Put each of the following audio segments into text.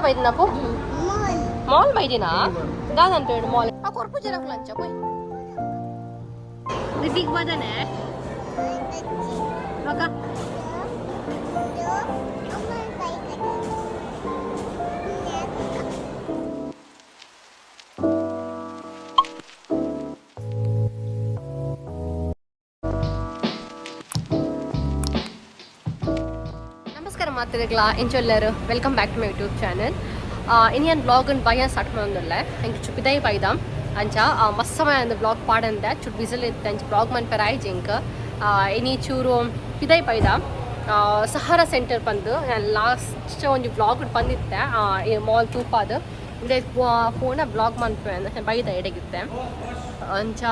ಬೈದಿನ ಅಪ್ಪು ಮಾಲ್ ಬೈದಿನ ದಾದಂತ ಹೇಳು ಮಾಲ್ ಆ ಕೊರ್ಪು ಜರ ಲಂಚ ಪೋಯ್ ರಿತಿಗ್ ಬದನೆ ಅಕ್ಕ ನಮಸ್ಕಾರ ಮಾತಿರಗ್ಲ ಎಂಚೊಲ್ಲರು welcome back to my YouTube channel ಇನಿಯನ್ ಬ್ಲಾಗ್ ಅಂಡ್ ಬಯ್ಯ ಸ್ಟಾರ್ಟ್ ಮಾಡೋದಿಲ್ಲ ಹೆಂಗೆ ಚುಪಿದಾಯಿ ಬೈದಾಮ್ ಅಂಚ ಮಸ್ತ್ ಸಮಯ ಅಂದ ಬ್ಲಾಗ್ ಪಾಡಂದೆ ಚುಟ್ ಬಿಸಿಲ್ ಇತ್ತು ಅಂಚ ಬ್ಲಾಗ್ ಮನ್ಪರ ಆಯ್ತು ಇಂಕ ಇನಿ ಚೂರು ಪಿದಾಯಿ ಬೈದಾಮ್ ಸಹಾರ ಸೆಂಟರ್ ಬಂದು ಲಾಸ್ಟ್ ಒಂದು ಬ್ಲಾಗ್ ಬಂದಿತ್ತೆ ಈ ಮಾಲ್ ತೂಪಾದು ಇದೇ ಫೋನ ಬ್ಲಾಗ್ ಮನ್ಪೆ ಅಂದ್ರೆ ಬೈದ ಎಡೆಗಿತ್ತೆ ಅಂಚ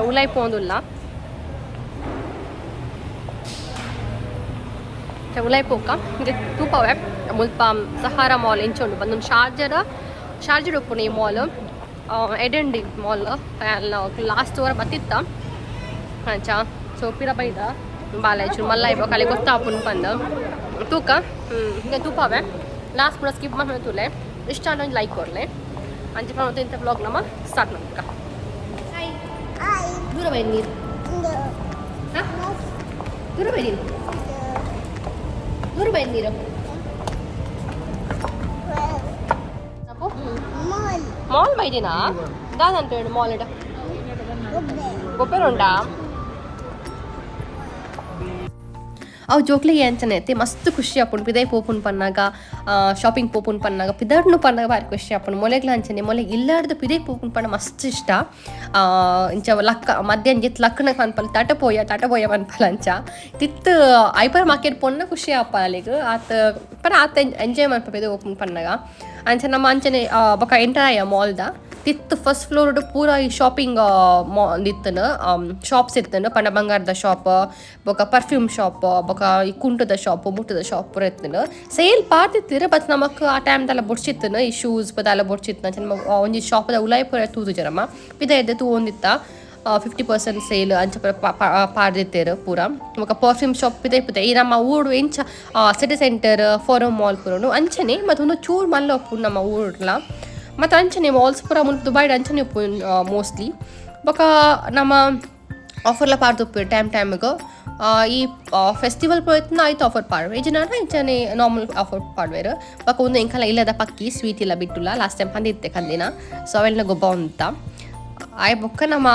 ಉಲೈ ಪೋಂದುಲ್ಲ ಉಲೈ ಪೋಕ ಇದು ತೂಪವೆ ಮುಲ್ಪ ಸಹಾರ ಮಾಲ್ ಎಂಚುಂಡು ಬಂದೊಂದು ಶಾರ್ಜರ್ ಉಪ್ಪುನ ಈ ಮಾಲ್ ಎಡೆಂಡಿ ಮಾಲ್ ಲಾಸ್ಟ್ ವರ ಬತ್ತಿತ್ತ ಅಂಚ ಸೋಪಿರ ಬೈದ ಬಾಲಾಯ್ಚು ಮಲ್ಲ ಇವಾಗ ಕಲೆ ಗೊತ್ತಾಪುನ್ ಬಂದು ತೂಕ ಹಿಂಗೆ ತೂಪವೆ ಲಾಸ್ಟ್ ಪುನಃ ಸ್ಕಿಪ್ ಮಾಡಿ ತೂಲೆ ಇಷ್ಟ ಒಂದು ಲೈಕ್ ಕೊಡಲೆ ಅಂಚೆ ಮತ್ತು ಇಂಥ ಬ್ಲಾಗ್ ನಮ್ಮ ಸ್ಟಾರ್ಟ್ ಮಾಡ್ಕ ದೂರ ಬೈ ನೀರು ದೂರ ಬೈ ನೀರು ದೂರ ಬೈ ನೀರು ಮಾಲ್ ಬೈದಿನಾ ದಾದಂತ ಹೇಳು ಮಾಲ್ ಇಡ ಗೊಬ್ಬರ ಅವು ಜೋಕ್ಲಿಗೆ ಅಂಚನೆ ಐತಿ ಮಸ್ತ್ ಖುಷಿ ಆಪುಂಡು ಪಿದಾಯಿ ಪೋಪುನ್ ಪನ್ನಾಗ ಶಾಪಿಂಗ್ ಪೋಪುನ್ ಪನ್ನಾಗ ಪಿದಾಡ್ನು ಪನ್ನಾಗ ಭಾರಿ ಖುಷಿ ಆಪುಂಡು ಮೊಲೆಗ್ಲ ಅಂಚನೆ ಮೊಲೆಗೆ ಇಲ್ಲಾರ್ದು ಪಿದಾಯಿ ಪೋಪುನ್ ಪನ್ನ ಮಸ್ತ್ ಇಷ್ಟ ಇಂಚ ಲಕ್ಕ ಮಧ್ಯಾಹ್ನ ಜಿತ್ ಲಕ್ಕನ ಪನ್ಪಲ್ ತಟಪೋಯ ಪನ್ಪಲ್ ಅಂಚ ತಿತ್ತು ಐಪರ್ ಮಾರ್ಕೆಟ್ ಪೊನ್ನ ಖುಷಿ ಆಪ ಅಲ್ಲಿಗೆ ಆತ ಎಂಜಾಯ್ ಮನ್ಪ ಪಿದಾಯಿ ಪೋಪುನ್ ಪನ್ನಾಗ ಅಂಚ ನಮ್ಮ ಅಂಚನೆ ಬೊಕ ಎಂಟರ್ ಆಯ ಮಾಲ್ದ ತಿತ್ತು ಫಸ್ಟ್ ಫ್ಲೋರ್ಡು ಪೂರ ಈ ಶಾಪಿಂಗ್ ಮಾಲ್ ಇತ್ತನ ಶಾಪ್ಸ್ ಇತ್ತನ ಪಂಡ ಬಂಗಾರದ ಶಾಪ್ ಬೊಕ ಪರ್ಫ್ಯೂಮ್ ಶಾಪ್ ಬೊಕ ಈ ಕುಂಟದ ಶಾಪ್ ಮುಟ್ಟದ ಶಾಪ್ ಪೂರ ಇತ್ತನ ಸೇಲ್ ಪಾರ್ತಿತ್ತಿರ ಬಟ್ ನಮಕ್ ಆ ಟೈಮ್ದೆಲ್ಲ ಬೊಡ್ಸಿತ್ತನ ಈ ಶೂಸ್ ಪದೆಲ್ಲ ಬೊಡ್ಸಿತ್ತನ ನಮಕ್ ಒಂಜಿ ಶಾಪ್ದ ಉಲಾಯಿ ಪೂರ ತೂದು ಜರಮ ಪಿದ ಎದ್ದೆ ತೂ ಒಂದಿತ್ತ 50% ಸೇಲ್ ಅಂಚ ಪಾಡ್ದಿತ್ತೇರು ಪೂರ ಬೊಕ ಪರ್ಫ್ಯೂಮ್ ಶಾಪ್ ಪಿದೆ ಈ ನಮ್ಮ ಊರು ಎಂಚ ಸಿಟಿ ಸೆಂಟರ್ ಫೋರಮ್ ಮಾಲ್ ಪೂರನು ಅಂಚನೆ ಮತ್ತೊಂದು ಚೂರು ಮಲ್ಲ ಒಪ್ಪು ನಮ್ಮ ಊರ್ಲ ಮತ್ತು ಅಂಚನೆ ಮಾಲ್ಸ್ ಪೂರ ಮುಲ್ಪ ದುಬೈಡ್ ಅಂಚನೆ ಉಪ್ಪು ಮೋಸ್ಟ್ಲಿ ಬೊಕ ನಮ್ಮ ಆಫರ್ಲ ಪಾಡ್ದುಪ್ಪು ಟೈಮ್ಗೆ ಈ ಫೆಸ್ಟಿವಲ್ ಪೋಯ್ತನ ಆಯ್ತು ಆಫರ್ ಪಾಡ್ವೆ ಈಜಿನ ಇಂಚನೆ ನಾರ್ಮಲ್ ಆಫರ್ ಪಾಡ್ವೇರು ಬೊಕ ಒಂದು ಎಂಕಲ ಇಲ್ಲದ ಪಕ್ಕಿ ಸ್ವೀಟ್ ಇಲ್ಲ ಬಿಟ್ಟುಲ್ಲ ಲಾಸ್ಟ್ ಟೈಮ್ ಬಂದಿತ್ತೆ ಕಂದಿನ ಸೊ ಅವೆಲ್ಲ ಗೊಬ್ಬ ಅಂತ ಆಯ್ ಬೊಕ್ಕ ನಮ್ಮ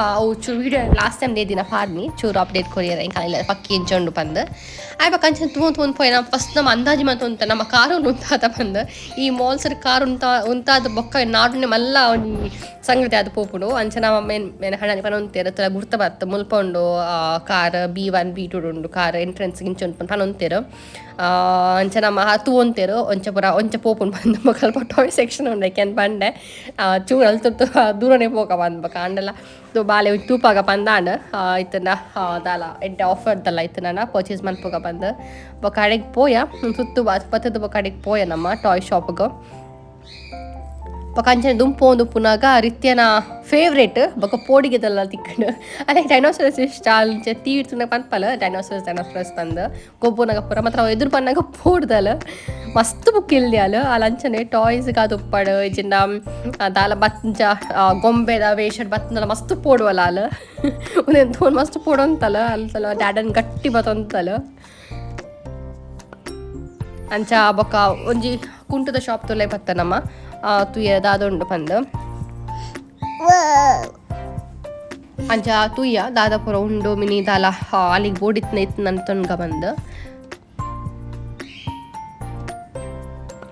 ಅವು ಚೂರು ವೀಡಿಯೋ ಲಾಸ್ಟ್ ಟೈಮ್ ದಿನ ಪಾಡ್ನಿ ಚೂರು ಅಪ್ಡೇಟ್ ಕೊರಿಯರ್ ಎಂಕಲ ಇಲ್ಲ ಪಕ್ಕಿ ಎಂಚೊಂಡು ಬಂದು ಆಯ್ ಬೊಕ್ಕ ಅಂಚನೆ ತುಂಬ ಪೋಯ್ ನಮ್ಮ ಫಸ್ಟ್ ನಮ್ಮ ಅಂದಾಜು ಮತ್ತು ಉಂಟ ನಮ್ಮ ಕಾರು ಉಂತಾದ ಬಂದು ಈ ಮಾಲ್ಸರ್ ಕಾರು ಉಂತಾದ ಬೊಕ್ಕ ನಾಡುನೆ ಮಲ್ಲ ಒಂದು ಸಂಗತಿ ಅದು ಪೋಪುಡು ಅಂಚ ನಮ್ಮ ಮೇನ್ ಹಣ್ಣಿ ಪನ ಉಂತೇರು ತರ ಗುರ್ತ ಬತ್ತು ಮುಲ್ಪ ಉಂಡು ಕಾರ್ B1 B2 ಉಂಡು ಕಾರ್ ಎಂಟ್ರೆನ್ಸ್ ಇಂಚೊಂಡು ಪನ ಉಂತೇರು ಅಂಚ ನಮ್ಮ ತೂ ಒಂತೇರು ಒಂಚ ಪೋಪುನ್ ಬಂದು ಸ್ವಲ್ಪ ಟಾಯ್ ಸೆಕ್ಷನ್ ಉಂಡೆ ಕೆನ್ ಬಂಡೆ ಚೂರು ಅಲ್ತು ದೂರನೇ ಪೋಕ ಬಂದ್ಬಕ ಅಂಡೆಲ್ಲ ಬಾಲೆ ತೂಪಾಗ ಬಂದಾಂಡ ಇತ್ತನ ದಾಲ ಎಡ್ಡೆ ಆಫರ್ದಲ್ಲ ಇತ್ತನ ಪರ್ಚೇಸ್ ಮನ್ಪೋಗ ಬಂದು ಬೊಕ ಅಡೆಗೆ ಪೋಯ ಸುತ್ತು ಪತ್ತದ ಬೊಕ ಅಡೆಗೆ ಪೋಯ ನಮ್ಮ ಟಾಯ್ ಶಾಪ್ಗೆ ಬೊಕ ಅಂಚನೆ ದುಂಪೋಂದು ಪುನಾಗ ರಿತ್ಯನ ಫೇವ್ರೇಟ್ ಬೊಕ ಪೋಡಿಗೆದಲ್ಲ ತಿಕ್ಕಂಡು ಅದೇ ಡೈನೋಸರಸ್ ಇಷ್ಟ ಅಂಚೆ ತೀರ್ತು ಪನ್ಪಲ ಡೈನೋಸರಸ್ ತಂದು ಗೊಬ್ಬನಾಗ ಪುರ ಮಾತ್ರ ಎದುರು ಪನ್ನಾಗ ಪೋಡ್ದಲ್ಲ ಮಸ್ತ್ ಪುಕ್ಕಿಲ್ದಿ ಅಲ್ಲ ಅಂಚನೆ ಟಾಯ್ಸ್ಗೆ ಅದು ಉಪ್ಪಡು ಇಜಿಂದ ದಾಲ ಬತ್ತಂಚ ಗೊಂಬೆದ ವೇಷಡ್ ಬತ್ತಂದಲ್ಲ ಮಸ್ತ್ ಪೋಡುವಲ್ಲ ಅಲ್ಲ ಒಂದೆಂತ ಮಸ್ತ್ ಪೋಡೊಂತಲ್ಲ ಅಲ್ಸಲ ಡ್ಯಾಡನ್ ಗಟ್ಟಿ ಬತ್ತೊಂತಲ್ಲ ಅಂಚ ಬೊಕ ಒಂಜಿ ಕುಂಟದ ಶಾಪ್ ತೊಲೆ ಬತ್ತ ನಮ್ಮ ತುಯ್ಯ ದಾದೊಂಡು ಬಂದು ಅಂಚ ತುಯ್ಯ ದಾದಾಪುರ ಉಂಡು ಮಿನಿ ದಾಲ ಅಲ್ಲಿಗೆ ಬೋಡಿತ್ನ ಇತ್ತಂಗ ಬಂದು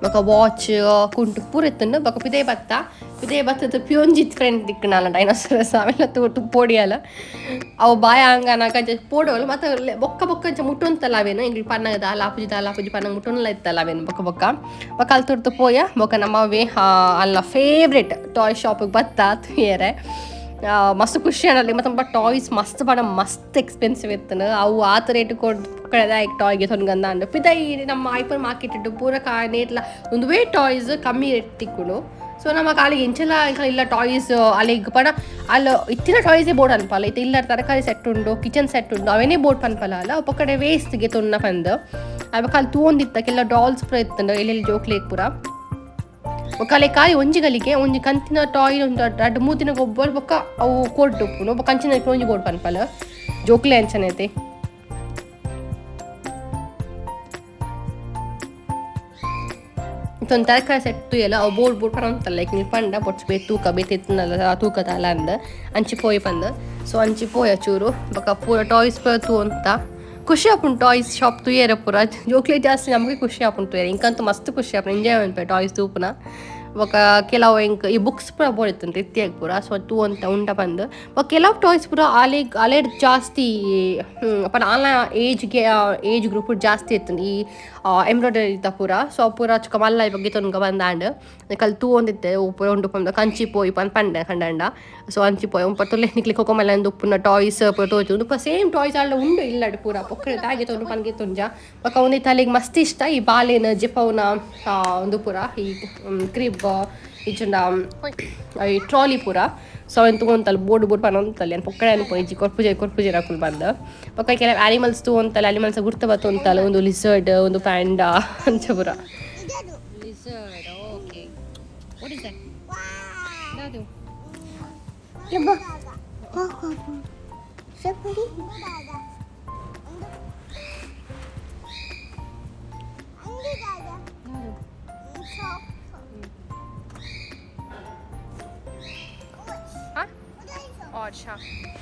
ಬೊಕ ವಾಚ್ ಕುಂಟು ಪೂರ ಇತ್ತಂಡು ಬೊಕ ಪಿದೇ ಬತ್ತದ ಪ್ಯೋಂಜಿತ್ ಫ್ರೆಂಡ್ ದಿಕ್ಕನಲ್ಲ ಡೈನೋಸರಸ್ ಅವೆಲ್ಲ ತೂಟು ಪೋಡಿಯಲ್ಲ ಅವು ಬಾಯ ಹಂಗನಾಗ ಪೋಡವಲ್ಲ ಮತ್ತು ಬೊಕ್ಕ ಅಂಚ ಮುಟ್ಟೊಂತಲ್ಲ ಅವೇನು ಇಲ್ಲಿ ಪನ್ನಗ ದಾಲಾಪುಜಿ ಪನ್ನಗ ಮುಟ್ಟೊಂದಲ್ಲ ಇತ್ತಲ್ಲ ಅವೇನು ಬೊಕ್ಕ ಅಲ್ಲಿ ತುರ್ತು ಪೋಯ ಬೊಕ್ಕ ನಮ್ಮವೇ ಅಲ್ಲ ಫೇವ್ರೇಟ್ ಟಾಯ್ ಶಾಪಿಗೆ ಬತ್ತ ತುಯ್ಯರೆ ಮಸ್ತ್ ಖುಷಿ ಅಣ್ಣಲ್ಲಿ ಮತ್ತು ಟಾಯ್ಸ್ ಮಸ್ತ್ ಬಡ ಮಸ್ತ್ ಎಕ್ಸ್ಪೆನ್ಸಿವ್ ಇತ್ತನ ಅವು ಆತ ರೇಟ್ ಕೊಡ್ಕಳದ ಟಾಯ್ಗೆ ತೊನ್ಗಂದ ಅಂಡು ಪಿದೈ ನಮ್ಮ ಐಪರ್ ಮಾರ್ಕೆಟ್ ಇಟ್ಟು ಪೂರ ನೇಟ್ಲ ಒಂದು ವೇ ಟಾಯ್ಸ್ ಕಮ್ಮಿ ರೇಟ್ ತಿಕ್ಕುಡು ಸೊ ನಮ್ಮ ಕಾಲಿಗೆ ಎಂಚೆಲ್ಲ ಇಲ್ಲ ಟಾಯ್ಸ್ ಅಲ್ಲಿಗೆ ಪಡ ಅಲ್ಲಿ ಇತ್ತಿನ ಟಾಯ್ಸೇ ಬೋರ್ಡ್ ಅನ್ಪಲ್ಲ ಇತ್ತು ಇಲ್ಲ ತರಕಾರಿ ಸೆಟ್ ಉಂಡು ಕಿಚನ್ ಸೆಟ್ ಉಂಡು ಅವೇನೇ ಬೋರ್ಡ್ ಪನ್ಪಲ್ಲ ಅಲ್ಲ ಒಪ್ಪ ಕಡೆ ವೇಸ್ಟ್ಗೆ ತೊನ್ನ ಬಂದು ಅಲ್ಲಿ ತೂಂದಿತ್ತ ಕೆಲ ಡಾಲ್ಸ್ ಪೂರ ಇತ್ತಂಡ ಎಲ್ಲೆಲ್ಲಿ ಜೋಕ್ಲೇಗ್ ಪೂರ ಕಲೆ ಕಾಯಿ ಒಂಜಿಗಲಿಗೆ ಒಂಜಿ ಕಂತಿನ ಟಾಯ್ ಒಂದು 2-3 ದಿನ ಗೊಬ್ಬರ ಬೊಕ್ಕ ಅವು ಕೊಡ್ಡುಪ್ಪುನು ಬೊಕ್ಕ ಅಂಚಿನ ಒಂಜಿ ಬೋರ್ಡ್ ಪನ್ಪಲ ಜೋಕ್ಲೆ ಅಂಚನೈತೆ ಒಂದು ತರಕಾರಿ ಸೆಟ್ಟು ಎಲ್ಲ ಅವು ಬೋರ್ಡ್ ಪರಂತಲ್ಲ ಲೈಕ್ ನೀವು ಪಂಡ ಬೊಟ್ಸ್ ಬೇ ತೂಕ ಬೇತಿತ್ತನಲ್ಲ ತೂಕದ ಅಲ್ಲ ಅಂದ ಅಂಚಿ ಪೋಯ್ ಪಂದ ಸೊ ಅಂಚಿ ಪೋಯ ಚೂರು ಬೊಕ್ಕ ಪೂರ ಟಾಯ್ಸ್ ಪೂರ ತೂ ಅಂತ ಖುಷಿ ಆಪುಂಡು ಟಾಯ್ಸ್ ಶಾಪ್ ತುಯ್ಯರ ಪೂರ ಜೋಕ್ಲೆ ಜಾಸ್ತಿ ನಮಗೆ ಖುಷಿ ಆಪುಂಡು ತುಯ್ಯರ ಇಂಕಂತೂ ಮಸ್ತ್ ಖುಷಿ ಆಪುಂಡು ಎಂಜಾಯ್ಮೆಂಟ್ ಟಾಯ್ಸ್ ತೂಪುನ ఒక ಕೆಲವು ಇಂಕ್ ಈ ಬುಕ್ಸ್ ಪೂರ ಬೋಡಿತ್ತು ರಿತ್ಯಾಗ ಪೂರ ಸೊ ತೂ ಅಂತ ಉಂಡ ಬಂದು ಕೆಲವು ಟಾಯ್ಸ್ ಪೂರ ಅಲೆಡ್ ಜಾಸ್ತಿ ಪನ ಆಲ ಏಜ್ ಗ್ರೂಪ್ ಜಾಸ್ತಿ ಇತ್ತು ಈ ಎಂಬ್ರಾಯ್ಡರಿ ಇತ್ತ ಪೂರ ಸೊ ಪೂರ ಚುಕ್ಕ ಮಲ್ಲ ಬಗ್ಗೆ ತೊನ್ಗ ಬಂದಾಂಡ್ ಕಲ್ ತೂ ಒಂದಿತ್ತೆ ಪೂರ ಉಂಡು ಪಂದ ಕಂಚಿ ಪೋಯಿ ಪಂಡ ಕಂಡಂಡ ಸೊ ಅಂಚಿ ಪೋಯಿ ಉಂಪ ತೊಲೆ ನಿಕ್ಲಿ ಕೊಕೊಮಲ್ಲ ಎಂದು ಉಪ್ಪುನ ಟಾಯ್ಸ್ ಪೂರ ತೋಜು ಉಂಡು ಸೇಮ್ ಟಾಯ್ಸ್ ಅಲ್ಲ ಉಂಡು ಇಲ್ಲಡ್ ಪೂರ ಪೊಕ್ಕರೆ ತಾಗೆ ತೊಂಡು ಪನ್ಗೆ ತುಂಜ ಬೊಕ ಒಂದೇ ತಲೆಗೆ ಮಸ್ತ್ ಇಷ್ಟ ಈ ಬಾಲೆನ ಜಿಪವ್ನ ಒಂದು ಪೂರ ಈ ಕ್ರಿಬ್ ಇಚ್ಚಂಡ ಈ ಟ್ರಾಲಿ ಪೂರ ಸೊ ಅವನು ತಗೊಂತಲ್ಲ ಬೋರ್ಡ್ ಪನೊಂತಲ್ಲ ಏನು ಪೊಕ್ಕಡೆ ಅನ್ಪೋಯ್ಜಿ ಕೊರ್ಪುಜೆ ರಾಕುಲ್ ಬಂದ ಪಕ್ಕ ಕೆಲವು ಆ್ಯನಿಮಲ್ಸ್ ತಗೊಂತಲ್ಲ ಆ್ಯನಿಮಲ್ಸ್ ಗುರ್ತ ಬತ್ತೊಂತಲ್ಲ ಒಂದು ಲಿಸರ್ಡ್ ಒಂದು ಪ್ಯಾಂಡಾ ಅಂಚ ಪೂರ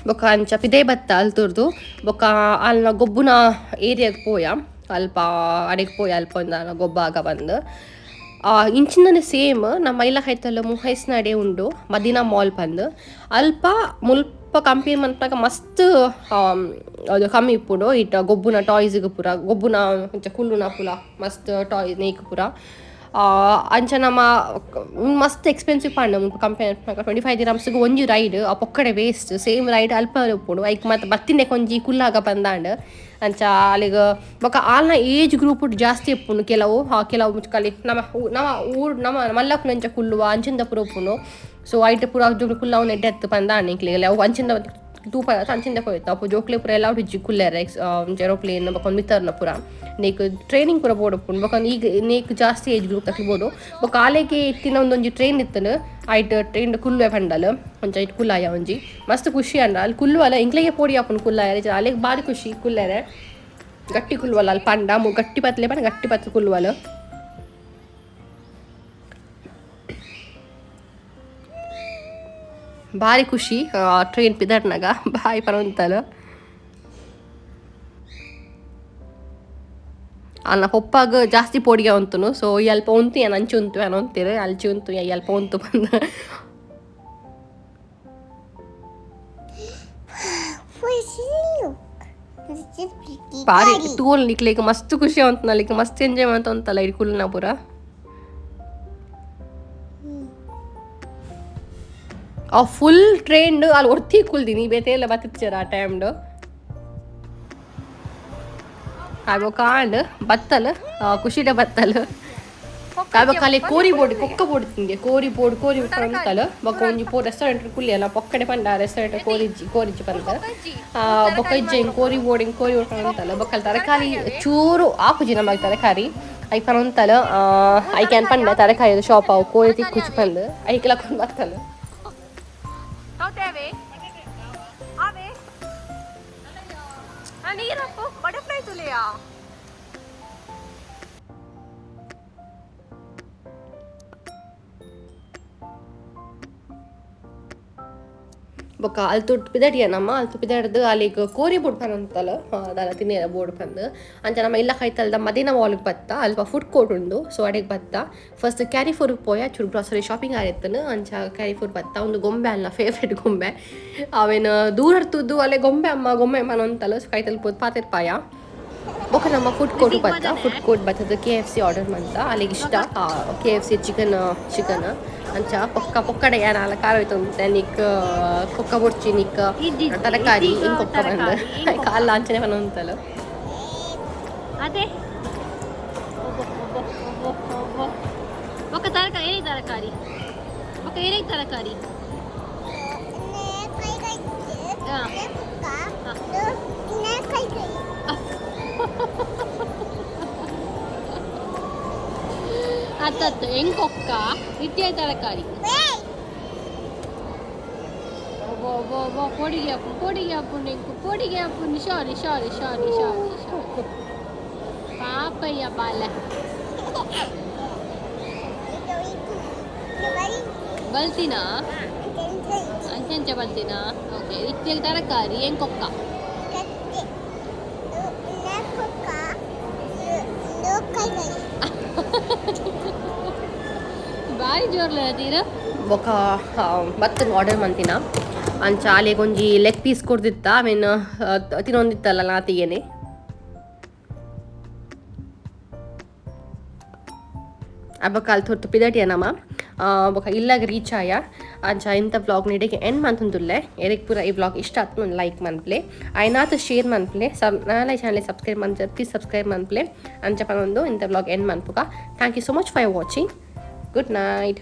ಬೊಕ್ಕ ಅಂಚ ಪಿದೇ ಬತ್ತ ಅಲ್ತುರ್ದು ಬೊಕ್ಕ ಅಲ್ನ ಗೊಬ್ಬುನ ಏರಿಯಾಗೆ ಪೋಯ ಅಲ್ಪ ಅಡೆಗೆ ಪೋಯ ಅಲ್ಪ ಒಂದು ಗೊಬ್ಬ ಆಗ ಬಂದು ಇಂಚಿಂದನೇ ಸೇಮ್ ನಮ್ಮ ಮೈಲ ಹೈತಲ್ಲ ಮುಹೈಸ್ನ ಅಡೆ ಉಂಡು ಮದೀನಾ ಮಾಲ್ ಬಂದು ಅಲ್ಪ ಮುಲ್ಪ ಕಂಪೇರ್ ಮನ್ಪಾಗ ಮಸ್ತ್ ಅದು ಕಮ್ಮಿ ಇಪ್ಪುಡು ಇಟ್ಟ ಗೊಬ್ಬುನ ಟಾಯ್ಸ್ಗೆ ಪೂರ ಗೊಬ್ಬುನ ಇಂಚ ಕುಲ್ಲುನ ಪುಲ ಮಸ್ತ್ ಟಾಯ್ ನೇಕ್ ಪೂರ ಅಂಚ ನಮ್ಮ ಮಸ್ತ್ ಎಕ್ಸ್ಪೆನ್ಸಿವ್ ಪಂಡ ಕಂಪೇರ್ 25 ದಿರಮ್ಸ್ಗೆ ಒಂಜಿ ರೈಡ್ ಆ ಪೊಕ್ಕಡೆ ವೇಸ್ಟ್ ಸೇಮ್ ರೈಡ್ ಅಲ್ಪ ಉಪ್ಪುಡು ಐಕ್ ಮತ್ತೆ ಬತ್ತಿನೆ ಕೊಂಜಿ ಕುಲ್ಲಾಗ ಬಂದಾಂಡ್ ಅಂಚ ಅಲ್ಲಿಗ ಬೊಕ ಆಲ್ನ ಏಜ್ ಗ್ರೂಪ್ ಜಾಸ್ತಿ ಇಪ್ಪುನು ಕೆಲವು ಕಲಿ ನಮ್ಮ ಮಲ್ಲಪ್ಪನ ಅಂಚ ಕುಲ್ಲುವ ಅಂಚಿಂದ ಪುರ ಉಪ್ಪುನು ಸೊ ಐಟ್ ಪೂರ ಕುಲ್ಲ ಅವ್ನ ಎಡ್ಡೆತ್ತು ಬಂದಾಂಡ್ ನಿಕ್ಲಿಗೆ ಅವು ಅಂಚಿಂದ ತೂಪ ಅಂಚಿಂದ ಪೋಯ್ತು ಅಪ್ಪ ಜೋಕ್ಲೆ ಪೂರ ಎಲ್ಲ ಹುಜ್ಜಿ ಕುಲ್ಲೆರ ಏರೋಪ್ಲೇನ್ ಬೊಕೊಂದು ಮಿತ್ತರ್ನ ಪೂರ ನೇಕ್ ಟ್ರೈನಿಂಗ್ ಪೂರ ಬೋಡಪ್ಪುಂಡು ಬೊಕೊಂದು ಈಗ ನೇಕ್ ಜಾಸ್ತಿ ಏಜ್ ಗ್ರೂಪ್ ತಕ್ಲಿ ಬೋಡು ಬೊಕ ಕಾಲೇಗೆ ಇತ್ತಿನ ಒಂದೊಂಜಿ ಟ್ರೈನ್ ಇತ್ತನು ಐಟ್ ಟ್ರೈನ್ ಕುಲ್ಲುವೆ ಪಂಡಲ್ ಒಂಚ ಐಟ್ ಕುಲ್ಲಾಯ ಒಂಜಿ ಮಸ್ತ್ ಖುಷಿ ಅಂಡ ಅಲ್ಲಿ ಕುಲ್ಲುವಲ್ಲ ಇಂಕ್ಲೆಗೆ ಪೋಡಿ ಹಾಕೊಂಡು ಕುಲ್ಲಾಯ ಅಲ್ಲಿಗೆ ಭಾರಿ ಖುಷಿ ಕುಲ್ಲೆರೆ ಗಟ್ಟಿ ಕುಲ್ಲುವಲ್ಲ ಅಲ್ಲಿ ಪಂಡ ಗಟ್ಟಿ ಪತ್ಲೆ ಪಂಡ ಗಟ್ಟಿ ಪತ್ಲೆ ಕುಲ್ಲುವಲ್ಲ ಭಾರಿ ಖುಷಿ ಟ್ರೈನ್ ಪಿದರ್ನಾಗ ಬಾಯಿ ಪರಂತಲ್ಲ ಅಲ್ಲ ಹೊಪ್ಪಾಗ ಜಾಸ್ತಿ ಪೋಡಿಗೆ ಉಂತನು ಸೊ ಅಲ್ಪ ಉಂತು ಏನು ಅಂಚು ಉಂತು ಏನೋ ಅಂತೀರ ಅಲ್ಚಿ ಉಂತು ಅಲ್ಪ ಉಂತು ಬಂದ ಭಾರಿ ಟೂಲ್ ನಿಕ್ಲಿಕ್ಕೆ ಮಸ್ತ್ ಖುಷಿ ಅಂತ ನಲ್ಲಿಕ್ಕೆ ಮಸ್ತ್ ಎಂಜಾಯ್ ಮಾಡ್ತಾ ಅಂತಲ್ಲ ಇಡೀ ಕುಲ್ನ ಪೂರ ಆ ಫುಲ್ ಟ್ರೈನ್ ಅಲ್ಲಿ ಒರ್ತಿ ಕುಲ್ದಿನಿ ಬೇತೆ ಎಲ್ಲ ಬತ್ತಿಚ್ಚಾರ ಆ ಟೈಮ್ಡು ಹಾಗೋ ಕಾಂಡ್ ಬತ್ತಲ್ ಖುಷಿಡೆ ಬತ್ತಲ್ ಕಾಲಿ ಕೋರಿ ಬೋರ್ಡ್ ಕೊಕ್ಕ ಬೋರ್ಡ್ ತಿಂಗೆ ಕೋರಿ ಬೋರ್ಡ್ ಅಂತಲ್ಲ ಬೊಕ್ಕ ಒಂಜಿ ರೆಸ್ಟೋರೆಂಟ್ ಕುಲ್ಲಿ ಅಲ್ಲ ಪೊಕ್ಕಡೆ ಪಂಡ ರೆಸ್ಟೋರೆಂಟ್ ಕೋರಿಜ್ಜಿ ಪಂಡ ಬೊಕ್ಕ ಇಜ್ಜೆ ಕೋರಿ ಬೋರ್ಡ್ ಅಂತಲ್ಲ ಬೊಕ್ಕಲ್ ತರಕಾರಿ ಚೂರು ಆಪುಜಿ ನಮಗೆ ತರಕಾರಿ ಐ ಪರಂತಲ್ಲ ಐ ಕ್ಯಾನ್ ಪಂಡ ತರಕಾರಿ ಶಾಪ್ ಅವು ಕೋರಿ ತಿಕ್ಕುಚ್ಚಿ ಪಂದು ಐಕ್ಲಕೊಂಡು ಬತ್ತಲ್ಲ ಬಟರ್ಫ್ಲೈ ತುಲೆಯಾ ಬೊಕ್ಕ ಅಲ್ತು ಪಿದಡಿಯ ನಮ್ಮ ಅಲ್ತು ಪಿದಡ್ದು ಅಲ್ಲಿಗೆ ಕೋರಿ ಬೋರ್ಡ್ ಪಂತಲ್ಲ ಅದಲ್ಲ ತಿನ್ನೇರ ಬೋರ್ಡ್ ಪಂದು ಅಂಚ ನಮ್ಮ ಇಲ್ಲ ಕೈತಲ್ದ ಮದೀನಾ ಮಾಲ್ಗೆ ಬತ್ತ ಅಲ್ಪ ಫುಡ್ ಕೋರ್ಟ್ ಉಂಡು ಸೊ ಅಡೆಗೆ ಬತ್ತ ಫಸ್ಟ್ ಕ್ಯಾರಿಫೋರ್ಗೆ ಪೋಯ ಚೂರು ಗ್ರಾಸರಿ ಶಾಪಿಂಗ್ ಆಯ್ತನು ಅಂಚ ಕ್ಯಾರಿಫೋರ್ ಬತ್ತ ಒಂದು ಗೊಂಬೆ ಅಲ್ಲ ಫೇವ್ರೇಟ್ ಗೊಂಬೆ ಅವೇನು ದೂರ ತುದ್ದು ಅಲ್ಲೇ ಗೊಂಬೆ ಮನೊಂತಲ್ಲ ಸೊ ಕೈತಲ್ ಪೋದ್ ಪಾತೆರ್ ಪಾಯ ಬೊಕ್ಕ ನಮ್ಮ ಫುಡ್ ಕೋರ್ಟ್ ಬತ್ತದ KFC ಆರ್ಡರ್ ಮಂತ ಅಲ್ಲಿಗೆ ಇಷ್ಟ KFC ಚಿಕನ್ ಅಂಚ ಪೊಕ್ಕಡೆ ಏನಾಲ ಖಾರ ಹೋಯ್ತು ಅಂತ ನಿಕ್ ಪೊಕ್ಕ ಬೊಡ್ಚಿ ನಿಕ್ ತರಕಾರಿ ಹಿಂಗೆ ಪೊಕ್ಕ ಬಂದು ಕಾಲ ಅಂಚನೆ ಬನ ಅಂತಲ್ಲ ಅದೇ ఒక తరకారి ఏని తరకారి ఒక ఏని తరకారి ಅತ್ತತ್ತು ಎಂಕೊಕ್ಕ ರಿತ್ಯ ತರಕಾರಿ పొడిగి అప్పుడు సారీ పాపయ్య బాల బల్తినా అంచెంచ బల్తినా ఓకే రిత్య తరకాರಿ ಎಂಕೊక్క ಭಾರಿ ಜೋರ್ಲ ತೀರ ఒక ಬತ್ತನ್ ಆರ್ಡರ್ ಮಂತಿನ ಅಂಚಾಲೆ ಕೊಂಜಿ ಲೆಗ್ ಪೀಸ್ ಕೊಡ್ದಿತ್ತ ಮೀನ್ ತಿನ್ನೊಂದಿತ್ತಲ್ಲ ನಾತಿಗೇನೆ ಅಬ್ಬಕಾಲ್ ತೊಟ್ಟು ಪಿದಟಿಯನಮ್ಮ ఒక ಇಲ್ಲಾಗ ರೀಚ್ ಆಯ ಅಂಚ ಇಂಥ ವ್ಲಾಗ್ ನೀಡಿಗೆ ಎಂಡ್ ಮಂತುಂದುಲ್ಲೆ ಎರಿಗೆ ಪೂರ ಈ ವ್ಲಾಗ್ ಇಷ್ಟ ಆಯ್ತು ಒಂದು ಲೈಕ್ ಮನ್ಪ್ಲೆ ಐನಾತ ಶೇರ್ ಮನ್ಪ್ಲೆ ನಾಳೆ ಚಾನಲ್ ಸಬ್ಸ್ಕ್ರೈಬ್ ಮನ್ಸ ಪ್ಲೀಸ್ ಸಬ್ಸ್ಕ್ರೈಬ್ ಮನ್ಪ್ಲೆ ಅಂಚ ಪನೊಂದು ಇಂಥ ವ್ಲಾಗ್ ಎಂಡ್ ಮನ್ಪುಗ thank you so much for watching good night